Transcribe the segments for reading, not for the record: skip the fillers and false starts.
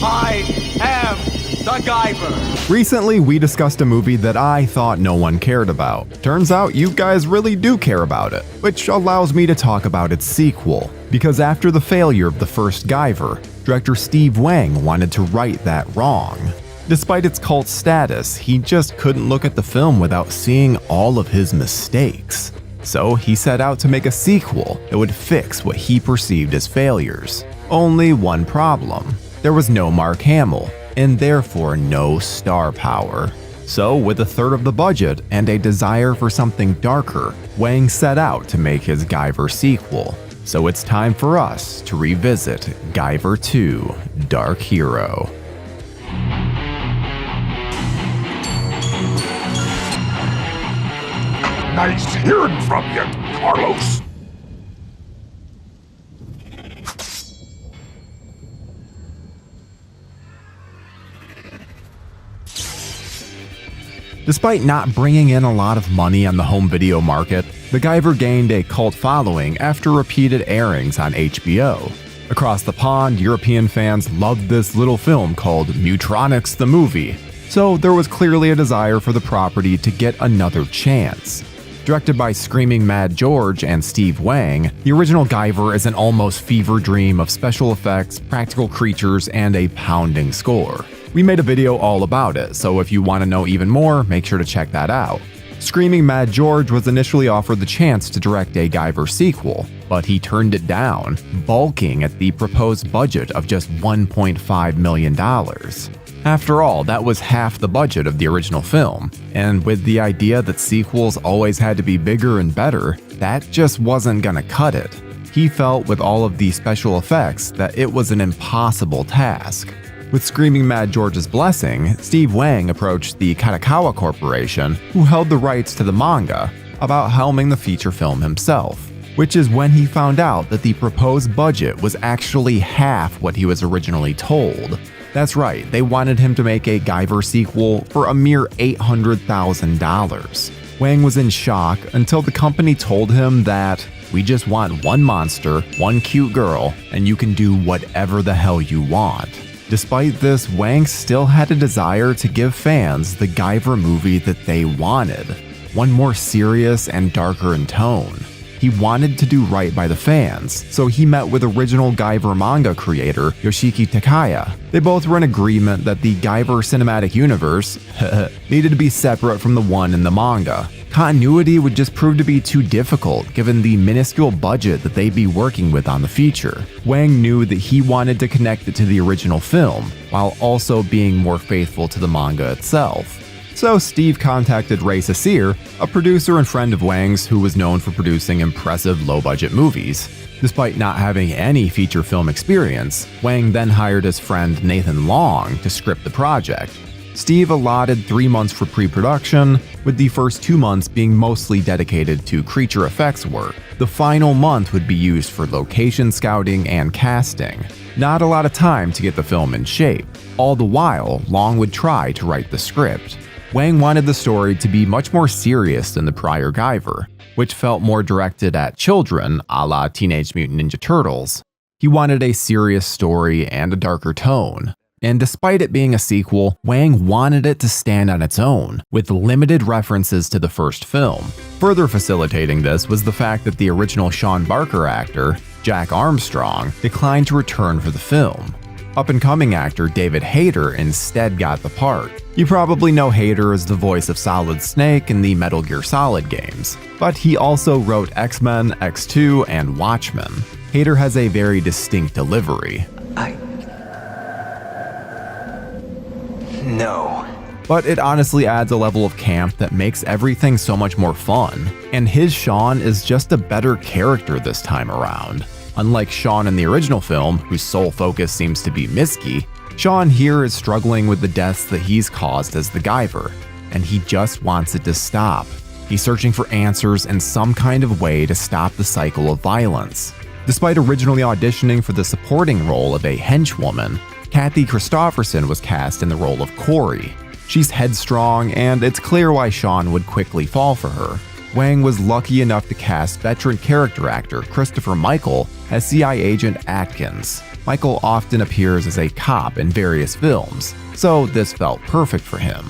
I am the Guyver. Recently, we discussed a movie that I thought no one cared about. Turns out you guys really do care about it, which allows me to talk about its sequel. Because after the failure of the first Guyver, director Steve Wang wanted to right that wrong. Despite its cult status, he just couldn't look at the film without seeing all of his mistakes. So he set out to make a sequel that would fix what he perceived as failures. Only one problem: there was no Mark Hamill, and therefore no star power. So with a third of the budget and a desire for something darker, Wang set out to make his Guyver sequel. So it's time for us to revisit Guyver 2: Dark Hero. Nice hearing from you, Carlos. Despite not bringing in a lot of money on the home video market, the Guyver gained a cult following after repeated airings on HBO. Across the pond, European fans loved this little film called Mutronics the Movie, so there was clearly a desire for the property to get another chance. Directed by Screaming Mad George and Steve Wang, the original Guyver is an almost fever dream of special effects, practical creatures, and a pounding score. We made a video all about it, so if you want to know even more, make sure to check that out. Screaming Mad George was initially offered the chance to direct a Guyver sequel, but he turned it down, balking at the proposed budget of just $1.5 million. After all, that was half the budget of the original film, and with the idea that sequels always had to be bigger and better, that just wasn't gonna cut it. He felt with all of the special effects that it was an impossible task. With Screaming Mad George's blessing, Steve Wang approached the Kadokawa Corporation, who held the rights to the manga, about helming the feature film himself, which is when he found out that the proposed budget was actually half what he was originally told. That's right, they wanted him to make a Guyver sequel for a mere $800,000. Wang was in shock until the company told him that, "We just want one monster, one cute girl, and you can do whatever the hell you want." Despite this, Wang still had a desire to give fans the Guyver movie that they wanted, one more serious and darker in tone. He wanted to do right by the fans, so he met with original Guyver manga creator Yoshiki Takaya. They both were in agreement that the Guyver cinematic universe needed to be separate from the one in the manga. Continuity would just prove to be too difficult given the minuscule budget that they'd be working with on the feature. Wang knew that he wanted to connect it to the original film, while also being more faithful to the manga itself. So Steve contacted Ray Sassir, a producer and friend of Wang's who was known for producing impressive low-budget movies. Despite not having any feature film experience, Wang then hired his friend Nathan Long to script the project. Steve allotted 3 months for pre-production, with the first 2 months being mostly dedicated to creature effects work. The final month would be used for location scouting and casting. Not a lot of time to get the film in shape. All the while, Long would try to write the script. Wang wanted the story to be much more serious than the prior Guyver, which felt more directed at children, a la Teenage Mutant Ninja Turtles. He wanted a serious story and a darker tone. And despite it being a sequel, Wang wanted it to stand on its own, with limited references to the first film. Further facilitating this was the fact that the original Sean Barker actor, Jack Armstrong, declined to return for the film. Up-and-coming actor David Hayter instead got the part. You probably know Hayter as the voice of Solid Snake in the Metal Gear Solid games, but he also wrote X-Men, X2, and Watchmen. Hayter has a very distinct delivery. No. But it honestly adds a level of camp that makes everything so much more fun. And his Sean is just a better character this time around. Unlike Sean in the original film, whose sole focus seems to be Miski, Sean here is struggling with the deaths that he's caused as the Guyver, and he just wants it to stop. He's searching for answers and some kind of way to stop the cycle of violence. Despite originally auditioning for the supporting role of a henchwoman, Kathy Christopherson was cast in the role of Corey. She's headstrong, and it's clear why Sean would quickly fall for her. Wang was lucky enough to cast veteran character actor Christopher Michael as CI agent Atkins. Michael often appears as a cop in various films, so this felt perfect for him.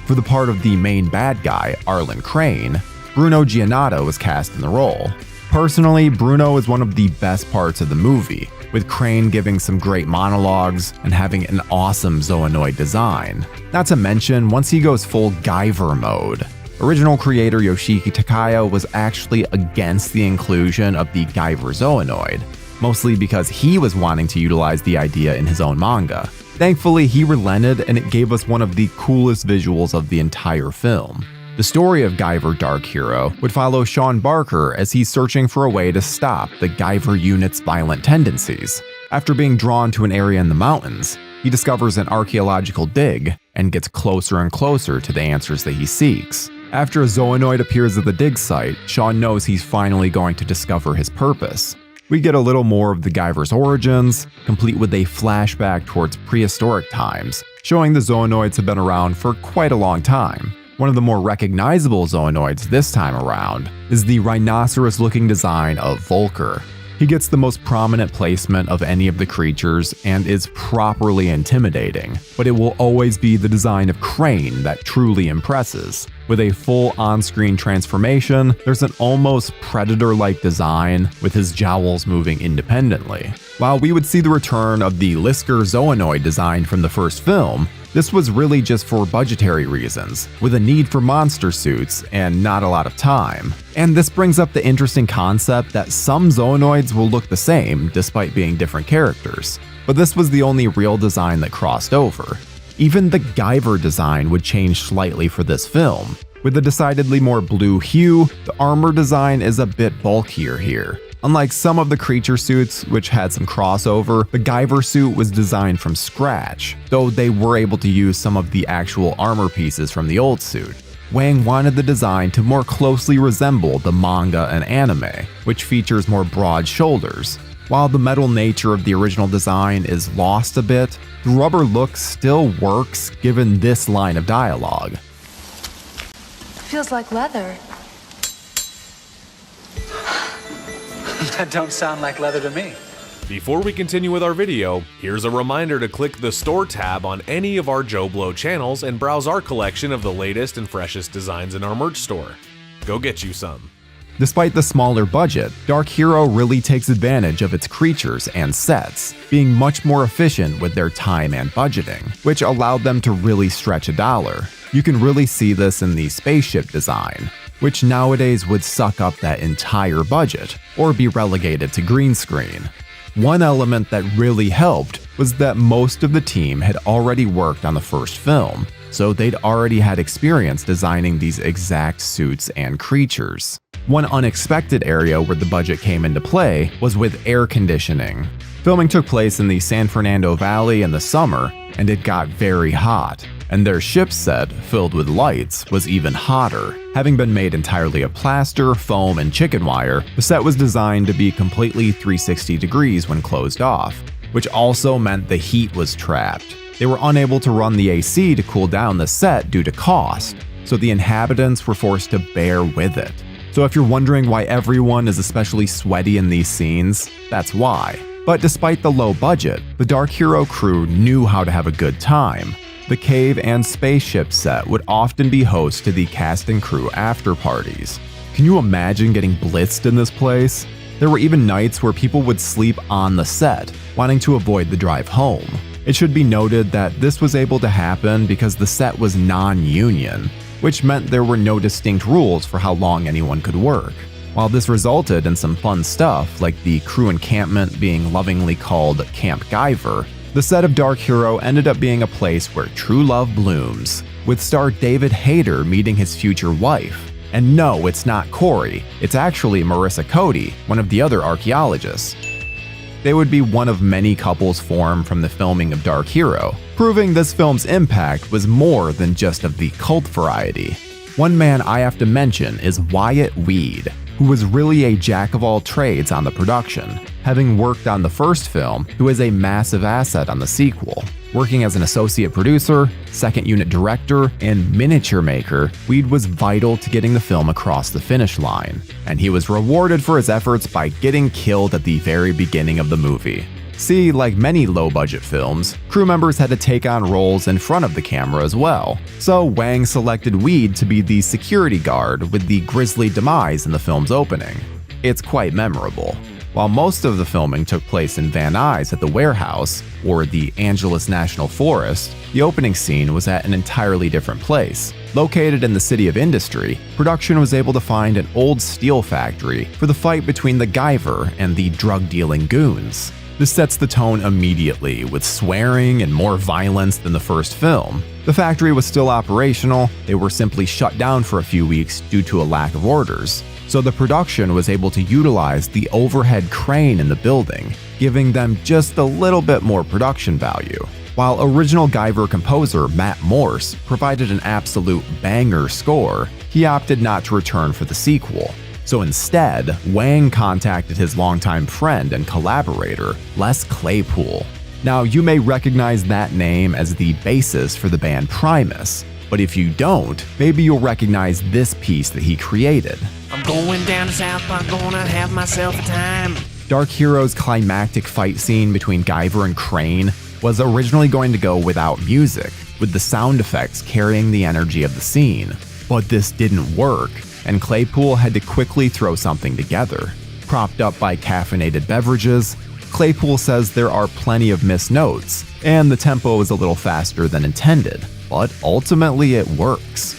For the part of the main bad guy, Arlen Crane, Bruno Giannato was cast in the role. Personally, Bruno is one of the best parts of the movie, with Crane giving some great monologues and having an awesome Zoanoid design. Not to mention, once he goes full Guyver mode. Original creator Yoshiki Takaya was actually against the inclusion of the Guyver Zoanoid, mostly because he was wanting to utilize the idea in his own manga. Thankfully, he relented and it gave us one of the coolest visuals of the entire film. The story of Guyver Dark Hero would follow Sean Barker as he's searching for a way to stop the Guyver unit's violent tendencies. After being drawn to an area in the mountains, he discovers an archaeological dig and gets closer and closer to the answers that he seeks. After a Zoanoid appears at the dig site, Sean knows he's finally going to discover his purpose. We get a little more of the Guyver's origins, complete with a flashback towards prehistoric times, showing the Zoanoids have been around for quite a long time. One of the more recognizable Zoanoids this time around is the rhinoceros-looking design of Volker. He gets the most prominent placement of any of the creatures and is properly intimidating, but it will always be the design of Crane that truly impresses. With a full on-screen transformation, there's an almost predator-like design with his jowls moving independently. While we would see the return of the Lisker Zoanoid design from the first film, this was really just for budgetary reasons, with a need for monster suits and not a lot of time. And this brings up the interesting concept that some Zoanoids will look the same despite being different characters. But this was the only real design that crossed over. Even the Guyver design would change slightly for this film. With a decidedly more blue hue, the armor design is a bit bulkier here. Unlike some of the creature suits, which had some crossover, the Guyver suit was designed from scratch, though they were able to use some of the actual armor pieces from the old suit. Wang wanted the design to more closely resemble the manga and anime, which features more broad shoulders. While the metal nature of the original design is lost a bit, the rubber look still works given this line of dialogue. Feels like leather. That don't sound like leather to me. Before we continue with our video, here's a reminder to click the store tab on any of our JoBlo channels and browse our collection of the latest and freshest designs in our merch store. Go get you some. Despite the smaller budget, Dark Hero really takes advantage of its creatures and sets, being much more efficient with their time and budgeting, which allowed them to really stretch a dollar. You can really see this in the spaceship design, which nowadays would suck up that entire budget or be relegated to green screen. One element that really helped was that most of the team had already worked on the first film, so they'd already had experience designing these exact suits and creatures. One unexpected area where the budget came into play was with air conditioning. Filming took place in the San Fernando Valley in the summer, and it got very hot. And their ship set, filled with lights, was even hotter. Having been made entirely of plaster, foam, and chicken wire, the set was designed to be completely 360 degrees when closed off, which also meant the heat was trapped. They were unable to run the AC to cool down the set due to cost, so the inhabitants were forced to bear with it. So if you're wondering why everyone is especially sweaty in these scenes, that's why. But despite the low budget, the Dark Hero crew knew how to have a good time. The cave and spaceship set would often be host to the cast and crew after parties. Can you imagine getting blitzed in this place? There were even nights where people would sleep on the set, wanting to avoid the drive home. It should be noted that this was able to happen because the set was non-union, which meant there were no distinct rules for how long anyone could work. While this resulted in some fun stuff, like the crew encampment being lovingly called Camp Guyver, the set of Dark Hero ended up being a place where true love blooms, with star David Hayter meeting his future wife. And no, it's not Corey, it's actually Marissa Cody, one of the other archaeologists. They would be one of many couples formed from the filming of Dark Hero, proving this film's impact was more than just of the cult variety. One man I have to mention is Wyatt Weed, who was really a jack of all trades on the production, having worked on the first film, who is a massive asset on the sequel. Working as an associate producer, second unit director, and miniature maker, Weed was vital to getting the film across the finish line, and he was rewarded for his efforts by getting killed at the very beginning of the movie. See, like many low-budget films, crew members had to take on roles in front of the camera as well, so Wang selected Weed to be the security guard with the grisly demise in the film's opening. It's quite memorable. While most of the filming took place in Van Nuys at the warehouse, or the Angeles National Forest, the opening scene was at an entirely different place. Located in the City of Industry, production was able to find an old steel factory for the fight between the Guyver and the drug-dealing goons. This sets the tone immediately, with swearing and more violence than the first film. The factory was still operational, they were simply shut down for a few weeks due to a lack of orders. So the production was able to utilize the overhead crane in the building, giving them just a little bit more production value. While original Guyver composer Matt Morse provided an absolute banger score, he opted not to return for the sequel. So instead, Wang contacted his longtime friend and collaborator, Les Claypool. Now, you may recognize that name as the basis for the band Primus, but if you don't, maybe you'll recognize this piece that he created. I'm going down to South Park, gonna have myself a time. Dark Hero's climactic fight scene between Guyver and Crane was originally going to go without music, with the sound effects carrying the energy of the scene. But this didn't work, and Claypool had to quickly throw something together. Propped up by caffeinated beverages, Claypool says there are plenty of missed notes, and the tempo is a little faster than intended, but ultimately it works.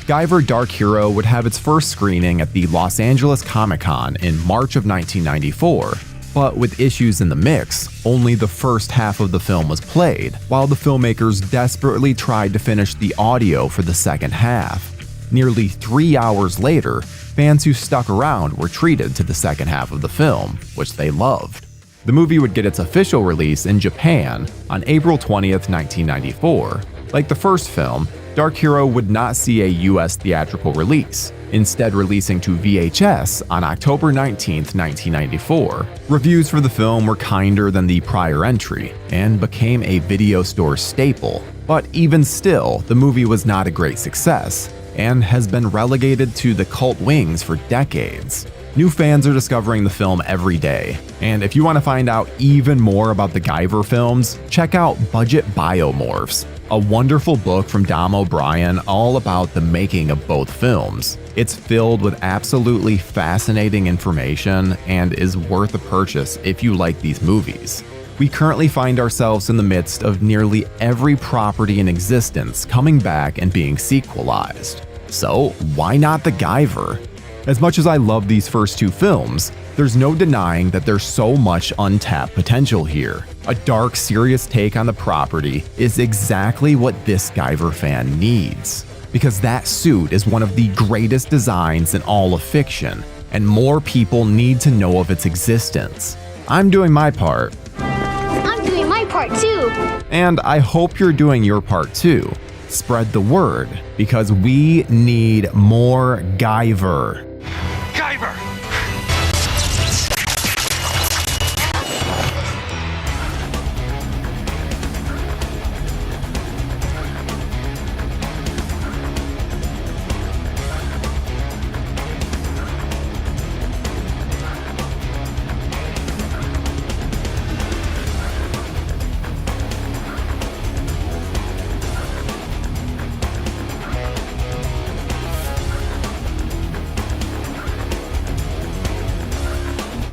Guyver Dark Hero would have its first screening at the Los Angeles Comic-Con in March of 1994, but with issues in the mix, only the first half of the film was played, while the filmmakers desperately tried to finish the audio for the second half. Nearly 3 hours later, fans who stuck around were treated to the second half of the film, which they loved. The movie would get its official release in Japan on April 20th, 1994. Like the first film, Dark Hero would not see a US theatrical release, instead releasing to VHS on October 19th, 1994. Reviews for the film were kinder than the prior entry, and became a video store staple. But even still, the movie was not a great success, and has been relegated to the cult wings for decades. New fans are discovering the film every day, and if you want to find out even more about the Guyver films, check out Budget Biomorphs, a wonderful book from Dom O'Brien all about the making of both films. It's filled with absolutely fascinating information and is worth a purchase if you like these movies. We currently find ourselves in the midst of nearly every property in existence coming back and being sequelized. So why not the Guyver? As much as I love these first two films, there's no denying that there's so much untapped potential here. A dark, serious take on the property is exactly what this Guyver fan needs. Because that suit is one of the greatest designs in all of fiction, and more people need to know of its existence. I'm doing my part. I'm doing my part too. And I hope you're doing your part too. Spread the word, because we need more Guyver.